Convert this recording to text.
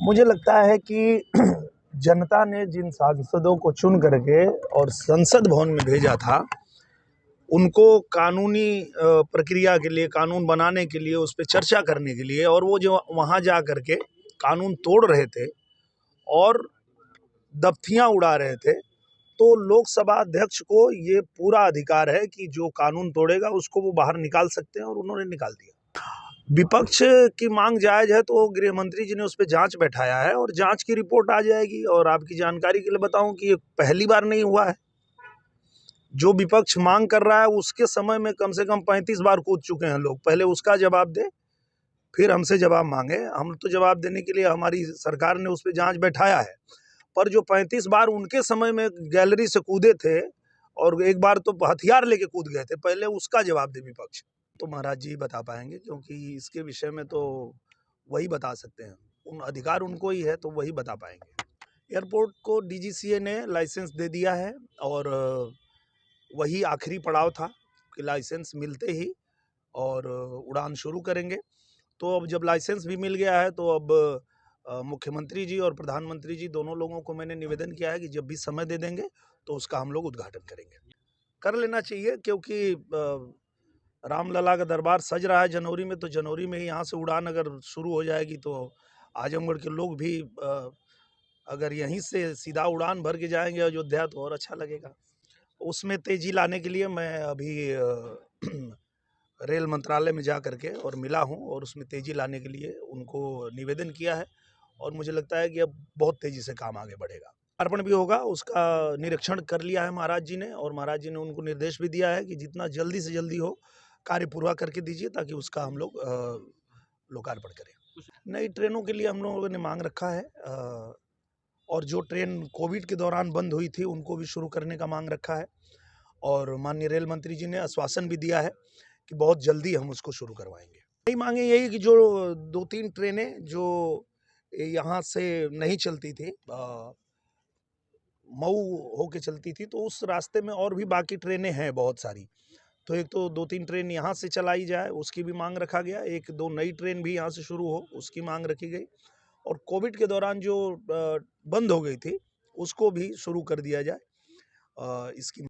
मुझे लगता है कि जनता ने जिन सांसदों को चुन करके और संसद भवन में भेजा था, उनको कानूनी प्रक्रिया के लिए, कानून बनाने के लिए, उस पे चर्चा करने के लिए, और वो जो वहाँ जा करके कानून तोड़ रहे थे और दफ्तियाँ उड़ा रहे थे, तो लोकसभा अध्यक्ष को ये पूरा अधिकार है कि जो कानून तोड़ेगा उसको वो बाहर निकाल सकते हैं, और उन्होंने निकाल दिया। विपक्ष की मांग जायज़ है तो गृह मंत्री जी ने उस पे जांच बैठाया है और जांच की रिपोर्ट आ जाएगी। और आपकी जानकारी के लिए बताऊं कि ये पहली बार नहीं हुआ है। जो विपक्ष मांग कर रहा है उसके समय में कम से कम 35 बार कूद चुके हैं लोग। पहले उसका जवाब दे, फिर हमसे जवाब मांगे। हम तो जवाब देने के लिए हमारी सरकार ने उस पर जांच बैठाया है, पर जो 35 बार उनके समय में गैलरी से कूदे थे और एक बार तो हथियार लेके कूद गए थे, पहले उसका जवाब दे विपक्ष। तो महाराज जी बता पाएंगे, क्योंकि इसके विषय में तो वही बता सकते हैं, उन अधिकार उनको ही है, तो वही बता पाएंगे। एयरपोर्ट को डीजीसीए ने लाइसेंस दे दिया है और वही आखिरी पड़ाव था कि लाइसेंस मिलते ही और उड़ान शुरू करेंगे। तो अब जब लाइसेंस भी मिल गया है तो अब मुख्यमंत्री जी और प्रधानमंत्री जी दोनों लोगों को मैंने निवेदन किया है कि जब भी समय दे देंगे तो उसका हम लोग उद्घाटन करेंगे। कर लेना चाहिए, क्योंकि रामलला का दरबार सज रहा है जनवरी में, तो जनवरी में ही यहाँ से उड़ान अगर शुरू हो जाएगी तो आजमगढ़ के लोग भी अगर यहीं से सीधा उड़ान भर के जाएंगे अयोध्या तो और अच्छा लगेगा। उसमें तेज़ी लाने के लिए मैं अभी रेल मंत्रालय में जा करके और मिला हूँ और उसमें तेज़ी लाने के लिए उनको निवेदन किया है, और मुझे लगता है कि अब बहुत तेज़ी से काम आगे बढ़ेगा। अर्पण भी होगा, उसका निरीक्षण कर लिया है महाराज जी ने, और महाराज जी ने उनको निर्देश भी दिया है कि जितना जल्दी से जल्दी हो कार्य पूरा करके दीजिए, ताकि उसका हम लोग लोकार्पण करें। नई ट्रेनों के लिए हम लोगों ने मांग रखा है, और जो ट्रेन कोविड के दौरान बंद हुई थी उनको भी शुरू करने का मांग रखा है, और माननीय रेल मंत्री जी ने आश्वासन भी दिया है कि बहुत जल्दी हम उसको शुरू करवाएंगे। नई मांगे यही कि जो 2-3 ट्रेनें जो यहाँ से नहीं चलती थी, मऊ होके चलती थी, तो उस रास्ते में और भी बाकी ट्रेनें हैं बहुत सारी, तो एक तो 2-3 ट्रेन यहाँ से चलाई जाए उसकी भी मांग रखा गया। 1-2 नई ट्रेन भी यहाँ से शुरू हो उसकी मांग रखी गई, और कोविड के दौरान जो बंद हो गई थी उसको भी शुरू कर दिया जाए। इसकी